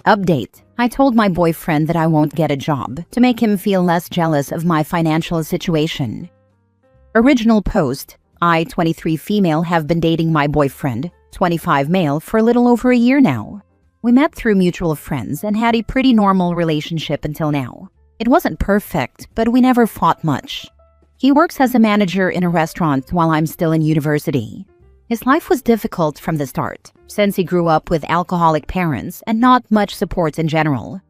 Update. I told my boyfriend that I won't get a job to make him feel less jealous of my financial situation. Original post. I, 23 female, have been dating my boyfriend, 25 male, for a little over a year now. We met through mutual friends and had a pretty normal relationship until now. It wasn't perfect, but we never fought much. He works as a manager in a restaurant while I'm still in university. His life was difficult from the start, since he grew up with alcoholic parents and not much support in general.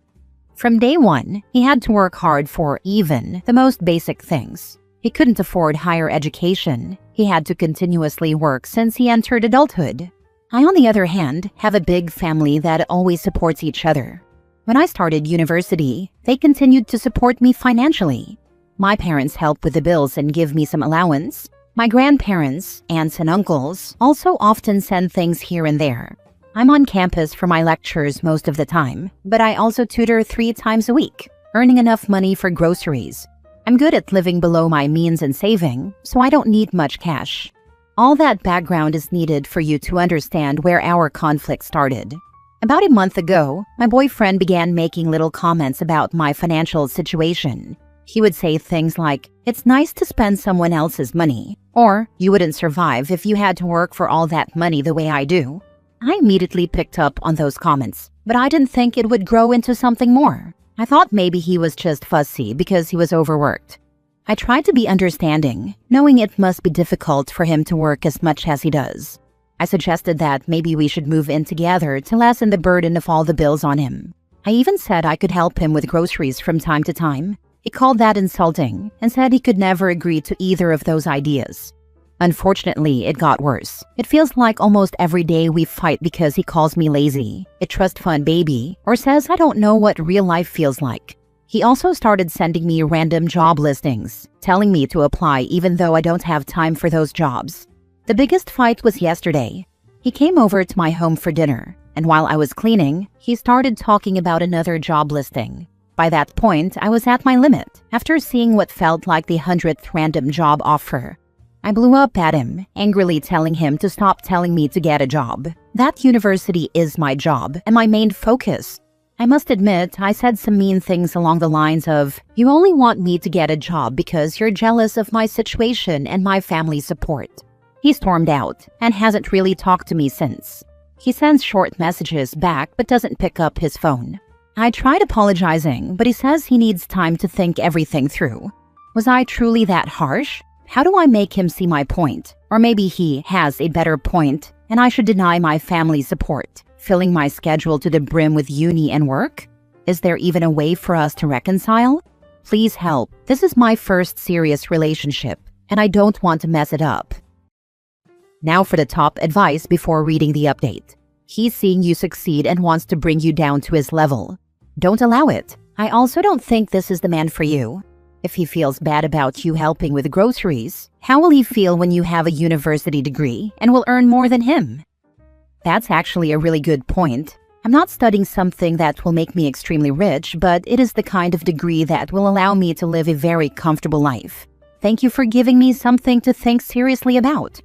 From day one, he had to work hard for even the most basic things. He couldn't afford higher education. He had to continuously work since he entered adulthood. I, on the other hand, have a big family that always supports each other. When I started university, they continued to support me financially. My parents help with the bills and give me some allowance. My grandparents, aunts and uncles also often send things here and there. I'm on campus for my lectures most of the time, but I also tutor 3 times a week, earning enough money for groceries. I'm good at living below my means and saving, so I don't need much cash. All that background is needed for you to understand where our conflict started. About a month ago, my boyfriend began making little comments about my financial situation. He would say things like, "It's nice to spend someone else's money," or "You wouldn't survive if you had to work for all that money the way I do." I immediately picked up on those comments, but I didn't think it would grow into something more. I thought maybe he was just fussy because he was overworked. I tried to be understanding, knowing it must be difficult for him to work as much as he does. I suggested that maybe we should move in together to lessen the burden of all the bills on him. I even said I could help him with groceries from time to time. He called that insulting and said he could never agree to either of those ideas. Unfortunately, it got worse. It feels like almost every day we fight because he calls me lazy, a trust fund baby, or says I don't know what real life feels like. He also started sending me random job listings, telling me to apply even though I don't have time for those jobs. The biggest fight was yesterday. He came over to my home for dinner, and while I was cleaning, he started talking about another job listing. By that point, I was at my limit, after seeing what felt like the 100th random job offer. I blew up at him, angrily telling him to stop telling me to get a job. That university is my job and my main focus. I must admit, I said some mean things along the lines of, "You only want me to get a job because you're jealous of my situation and my family support." He stormed out and hasn't really talked to me since. He sends short messages back but doesn't pick up his phone. I tried apologizing, but he says he needs time to think everything through. Was I truly that harsh? How do I make him see my point? Or maybe he has a better point and I should deny my family support, filling my schedule to the brim with uni and work? Is there even a way for us to reconcile? Please help. This is my first serious relationship, and I don't want to mess it up. Now for the top advice before reading the update. He's seeing you succeed and wants to bring you down to his level. Don't allow it. I also don't think this is the man for you. If he feels bad about you helping with groceries, how will he feel when you have a university degree and will earn more than him? That's actually a really good point. I'm not studying something that will make me extremely rich, but it is the kind of degree that will allow me to live a very comfortable life. Thank you for giving me something to think seriously about.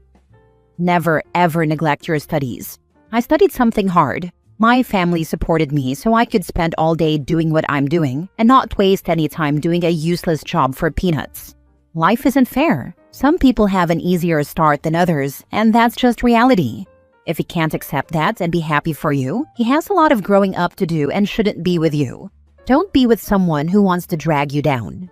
Never ever neglect your studies. I studied something hard. My family supported me so I could spend all day doing what I'm doing and not waste any time doing a useless job for peanuts. Life isn't fair. Some people have an easier start than others, and that's just reality. If he can't accept that and be happy for you, he has a lot of growing up to do and shouldn't be with you. Don't be with someone who wants to drag you down.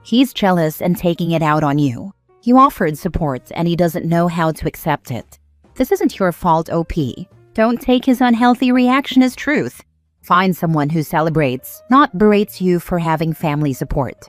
He's jealous and taking it out on you. You offered support and he doesn't know how to accept it. This isn't your fault, OP. Don't take his unhealthy reaction as truth. Find someone who celebrates, not berates you for having family support.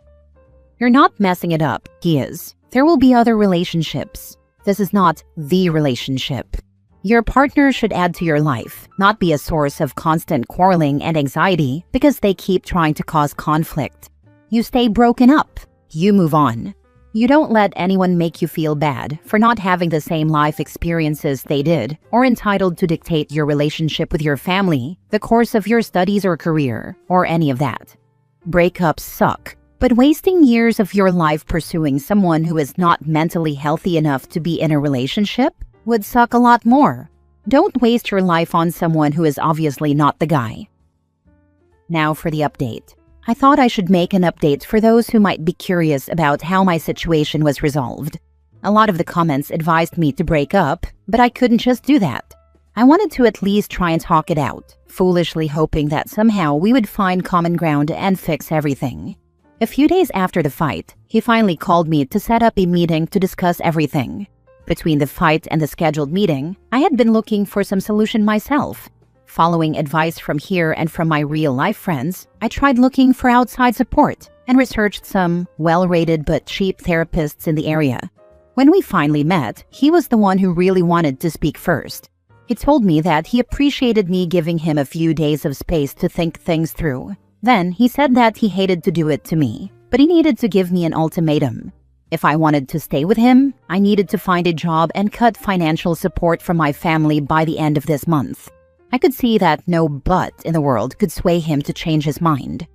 You're not messing it up, he is. There will be other relationships. This is not the relationship. Your partner should add to your life, not be a source of constant quarreling and anxiety because they keep trying to cause conflict. You stay broken up. You move on. You don't let anyone make you feel bad for not having the same life experiences they did or entitled to dictate your relationship with your family, the course of your studies or career, or any of that. Breakups suck, but wasting years of your life pursuing someone who is not mentally healthy enough to be in a relationship would suck a lot more. Don't waste your life on someone who is obviously not the guy. Now for the update. I thought I should make an update for those who might be curious about how my situation was resolved. A lot of the comments advised me to break up, but I couldn't just do that. I wanted to at least try and talk it out, foolishly hoping that somehow we would find common ground and fix everything. A few days after the fight, he finally called me to set up a meeting to discuss everything. Between the fight and the scheduled meeting, I had been looking for some solution myself. Following advice from here and from my real-life friends, I tried looking for outside support and researched some well-rated but cheap therapists in the area. When we finally met, he was the one who really wanted to speak first. He told me that he appreciated me giving him a few days of space to think things through. Then he said that he hated to do it to me, but he needed to give me an ultimatum. If I wanted to stay with him, I needed to find a job and cut financial support from my family by the end of this month. I could see that no but in the world could sway him to change his mind.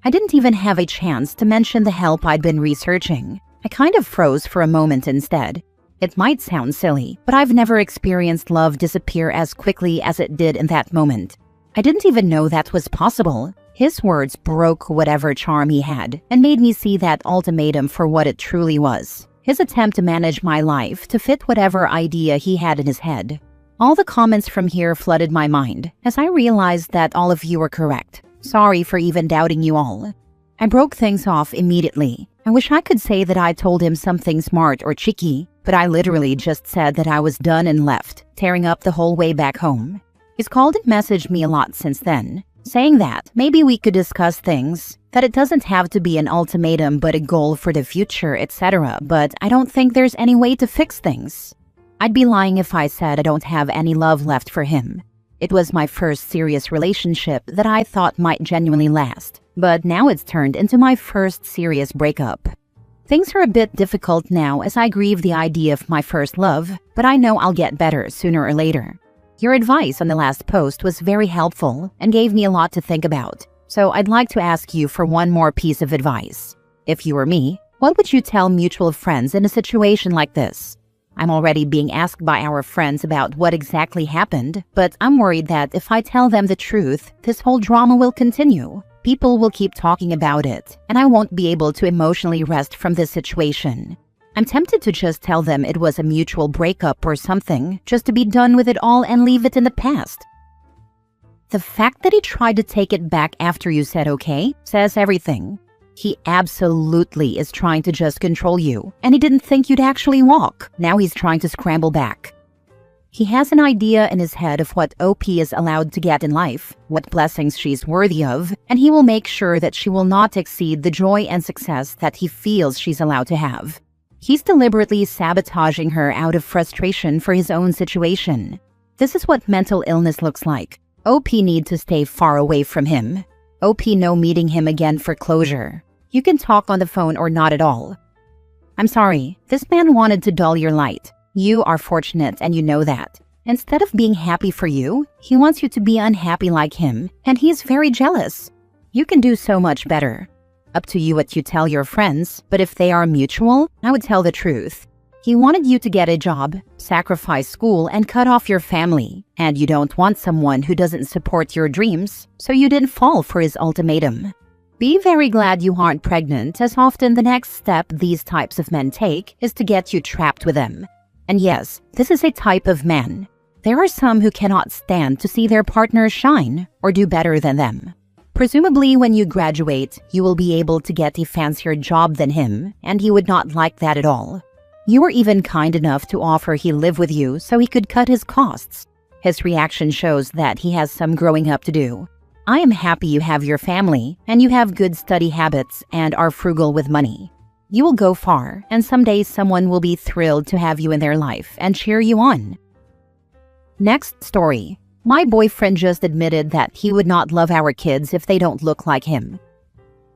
I didn't even have a chance to mention the help I'd been researching. I kind of froze for a moment instead. It might sound silly, but I've never experienced love disappear as quickly as it did in that moment. I didn't even know that was possible. His words broke whatever charm he had and made me see that ultimatum for what it truly was. His attempt to manage my life to fit whatever idea he had in his head. All the comments from here flooded my mind as I realized that all of you were correct. Sorry for even doubting you all. I broke things off immediately. I wish I could say that I told him something smart or cheeky, but I literally just said that I was done and left, tearing up the whole way back home. He's called and messaged me a lot since then, saying that maybe we could discuss things, that it doesn't have to be an ultimatum but a goal for the future, etc. But I don't think there's any way to fix things. I'd be lying if I said I don't have any love left for him. It was my first serious relationship that I thought might genuinely last, but now it's turned into my first serious breakup. Things are a bit difficult now as I grieve the idea of my first love, but I know I'll get better sooner or later. Your advice on the last post was very helpful and gave me a lot to think about, so I'd like to ask you for one more piece of advice. If you were me, what would you tell mutual friends in a situation like this? I'm already being asked by our friends about what exactly happened, but I'm worried that if I tell them the truth, this whole drama will continue. People will keep talking about it, and I won't be able to emotionally rest from this situation. I'm tempted to just tell them it was a mutual breakup or something, just to be done with it all and leave it in the past. The fact that he tried to take it back after you said okay says everything. He absolutely is trying to just control you, and he didn't think you'd actually walk. Now he's trying to scramble back. He has an idea in his head of what OP is allowed to get in life, what blessings she's worthy of, and he will make sure that she will not exceed the joy and success that he feels she's allowed to have. He's deliberately sabotaging her out of frustration for his own situation. This is what mental illness looks like. OP need to stay far away from him. OP no meeting him again for closure. You can talk on the phone or not at all. I'm sorry, this man wanted to dull your light. You are fortunate and you know that. Instead of being happy for you, he wants you to be unhappy like him, and he's very jealous. You can do so much better. Up to you what you tell your friends, but if they are mutual, I would tell the truth. He wanted you to get a job, sacrifice school, and cut off your family. And you don't want someone who doesn't support your dreams, so you didn't fall for his ultimatum. Be very glad you aren't pregnant, as often the next step these types of men take is to get you trapped with them. And yes, this is a type of man. There are some who cannot stand to see their partner shine or do better than them. Presumably when you graduate, you will be able to get a fancier job than him, and he would not like that at all. You were even kind enough to offer he live with you so he could cut his costs. His reaction shows that he has some growing up to do. I am happy you have your family, and you have good study habits and are frugal with money. You will go far, and someday someone will be thrilled to have you in their life and cheer you on. Next story. My boyfriend just admitted that he would not love our kids if they don't look like him.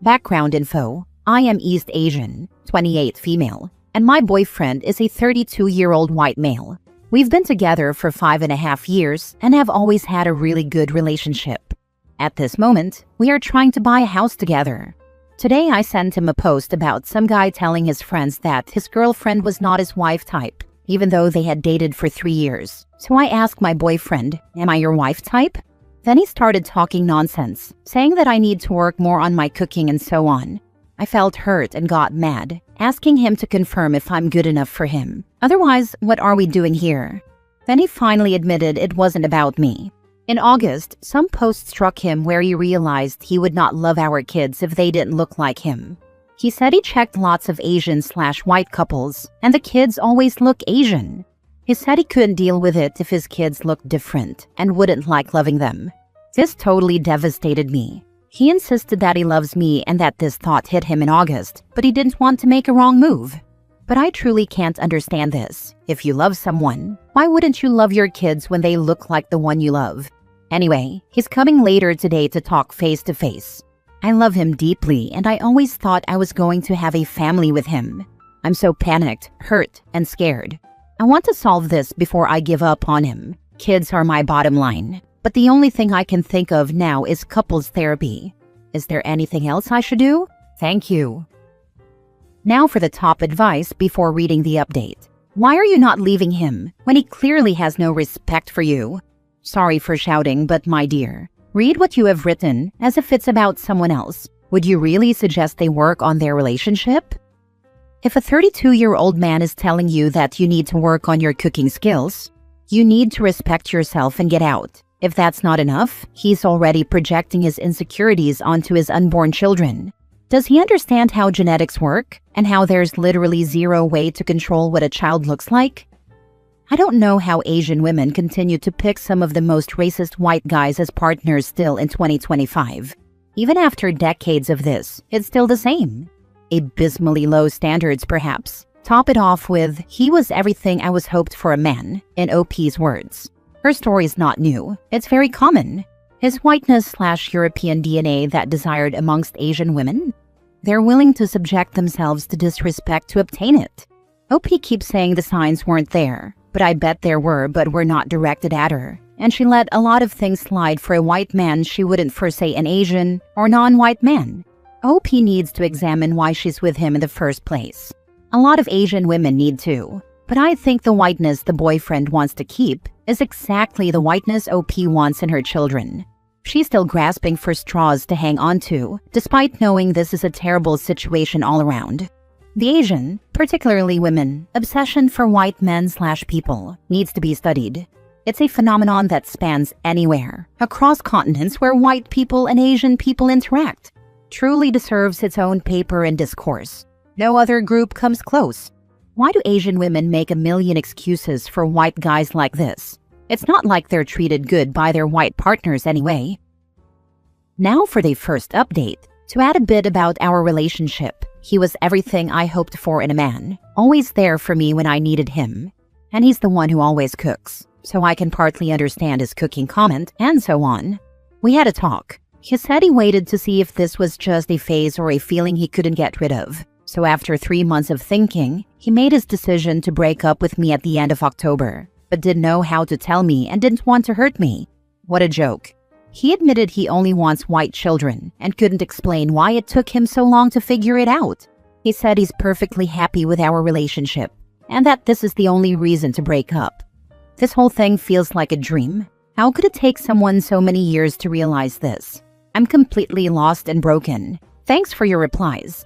Background info. I am East Asian, 28 female, and my boyfriend is a 32-year-old white male. We've been together for 5.5 years and have always had a really good relationship. At this moment, we are trying to buy a house together. Today I sent him a post about some guy telling his friends that his girlfriend was not his wife type, even though they had dated for 3 years. So I asked my boyfriend, "Am I your wife type?" Then he started talking nonsense, saying that I need to work more on my cooking and so on. I felt hurt and got mad, asking him to confirm if I'm good enough for him. Otherwise, what are we doing here? Then he finally admitted it wasn't about me. In August, some post struck him where he realized he would not love our kids if they didn't look like him. He said he checked lots of Asian/white couples, and the kids always look Asian. He said he couldn't deal with it if his kids looked different and wouldn't like loving them. This totally devastated me. He insisted that he loves me and that this thought hit him in August, but he didn't want to make a wrong move. But I truly can't understand this. If you love someone, why wouldn't you love your kids when they look like the one you love? Anyway, he's coming later today to talk face to face. I love him deeply and I always thought I was going to have a family with him. I'm so panicked, hurt, and scared. I want to solve this before I give up on him. Kids are my bottom line. But the only thing I can think of now is couples therapy. Is there anything else I should do? Thank you. Now for the top advice before reading the update. Why are you not leaving him when he clearly has no respect for you? Sorry for shouting, but my dear, read what you have written as if it's about someone else. Would you really suggest they work on their relationship? If a 32-year-old man is telling you that you need to work on your cooking skills, you need to respect yourself and get out. If that's not enough, he's already projecting his insecurities onto his unborn children. Does he understand how genetics work and how there's literally zero way to control what a child looks like? I don't know how Asian women continue to pick some of the most racist white guys as partners still in 2025. Even after decades of this, it's still the same. Abysmally low standards, perhaps. Top it off with, he was everything I was hoped for a man, in OP's words. Her story is not new. It's very common. His whiteness/European DNA that desired amongst Asian women? They're willing to subject themselves to disrespect to obtain it. OP keeps saying the signs weren't there, but I bet there were not directed at her. And she let a lot of things slide for a white man she wouldn't for, say, an Asian or non-white man. OP needs to examine why she's with him in the first place. A lot of Asian women need to. But I think the whiteness the boyfriend wants to keep is exactly the whiteness OP wants in her children. She's still grasping for straws to hang on to, despite knowing this is a terrible situation all around. The Asian, particularly women, obsession for white men/people needs to be studied. It's a phenomenon that spans anywhere, across continents where white people and Asian people interact. Truly deserves its own paper and discourse. No other group comes close. Why do Asian women make a million excuses for white guys like this? It's not like they're treated good by their white partners anyway. Now for the first update. To add a bit about our relationship, he was everything I hoped for in a man. Always there for me when I needed him. And he's the one who always cooks, so I can partly understand his cooking comment and so on. We had a talk. He said he waited to see if this was just a phase or a feeling he couldn't get rid of. So after 3 months of thinking, he made his decision to break up with me at the end of October, but didn't know how to tell me and didn't want to hurt me. What a joke. He admitted he only wants white children and couldn't explain why it took him so long to figure it out. He said he's perfectly happy with our relationship and that this is the only reason to break up. This whole thing feels like a dream. How could it take someone so many years to realize this? I'm completely lost and broken. Thanks for your replies.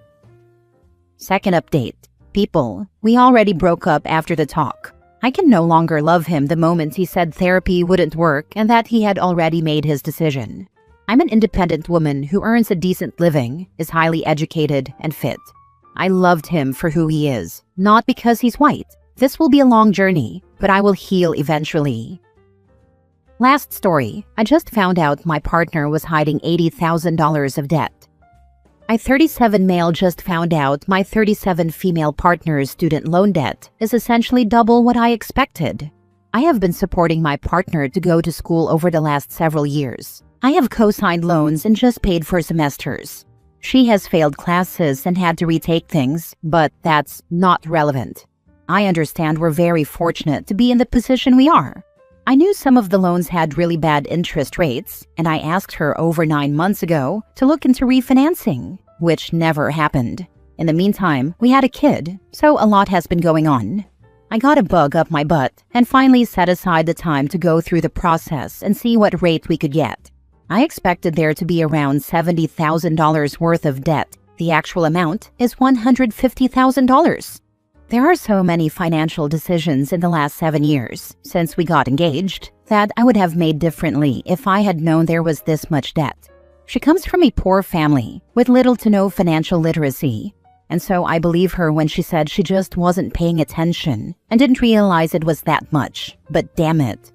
Second update. People, we already broke up after the talk. I can no longer love him the moment he said therapy wouldn't work and that he had already made his decision. I'm an independent woman who earns a decent living, is highly educated, and fit. I loved him for who he is, not because he's white. This will be a long journey, but I will heal eventually. Last story. I just found out my partner was hiding $80,000 of debt. My 37 male just found out my 37 female partner's student loan debt is essentially double what I expected. I have been supporting my partner to go to school over the last several years. I have co-signed loans and just paid for semesters. She has failed classes and had to retake things, but that's not relevant. I understand we're very fortunate to be in the position we are. I knew some of the loans had really bad interest rates, and I asked her over 9 months ago to look into refinancing, which never happened. In the meantime, we had a kid, so a lot has been going on. I got a bug up my butt and finally set aside the time to go through the process and see what rate we could get. I expected there to be around $70,000 worth of debt. The actual amount is $150,000. There are so many financial decisions in the last 7 years since we got engaged that I would have made differently if I had known there was this much debt. She comes from a poor family with little to no financial literacy, and so I believe her when she said she just wasn't paying attention and didn't realize it was that much. But damn it.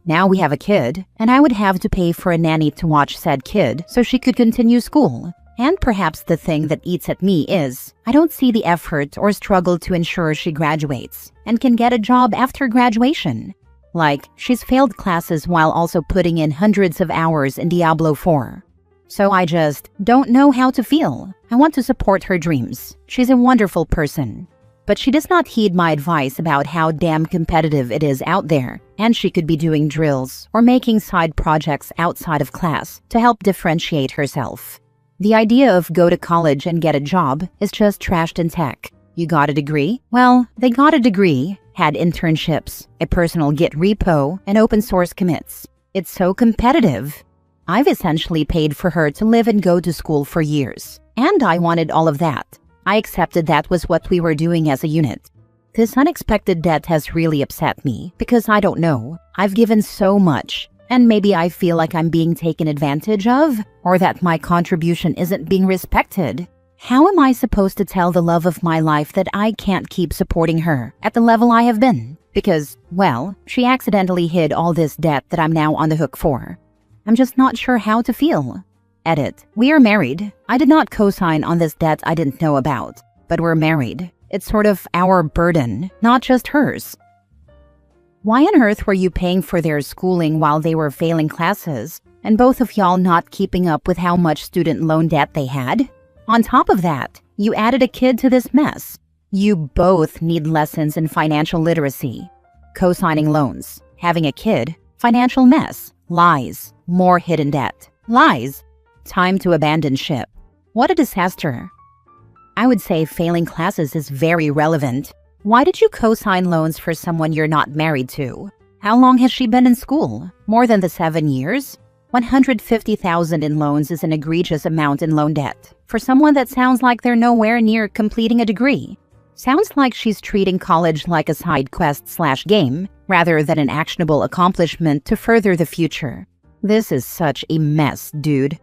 Now we have a kid, and I would have to pay for a nanny to watch said kid so she could continue school. And perhaps the thing that eats at me is, I don't see the effort or struggle to ensure she graduates and can get a job after graduation. Like, she's failed classes while also putting in hundreds of hours in Diablo 4. So I just don't know how to feel. I want to support her dreams. She's a wonderful person. But she does not heed my advice about how damn competitive it is out there, and she could be doing drills or making side projects outside of class to help differentiate herself. The idea of go to college and get a job is just trashed in tech. You got a degree? Well, they got a degree, had internships, a personal Git repo, and open source commits. It's so competitive. I've essentially paid for her to live and go to school for years, and I wanted all of that. I accepted that was what we were doing as a unit. This unexpected debt has really upset me because I don't know. I've given so much, and maybe I feel like I'm being taken advantage of, or that my contribution isn't being respected. How am I supposed to tell the love of my life that I can't keep supporting her at the level I have been? Because, well, she accidentally hid all this debt that I'm now on the hook for. I'm just not sure how to feel. Edit. We are married. I did not co-sign on this debt I didn't know about, but we're married. It's sort of our burden, not just hers. Why on earth were you paying for their schooling while they were failing classes, and both of y'all not keeping up with how much student loan debt they had? On top of that, you added a kid to this mess. You both need lessons in financial literacy. Co-signing loans, having a kid, financial mess, lies, more hidden debt, lies. Time to abandon ship. What a disaster. I would say failing classes is very relevant. Why did you co-sign loans for someone you're not married to? How long has she been in school? More than the 7 years? $150,000 in loans is an egregious amount in loan debt for someone that sounds like they're nowhere near completing a degree. Sounds like she's treating college like a side quest/game rather than an actionable accomplishment to further the future. This is such a mess, dude.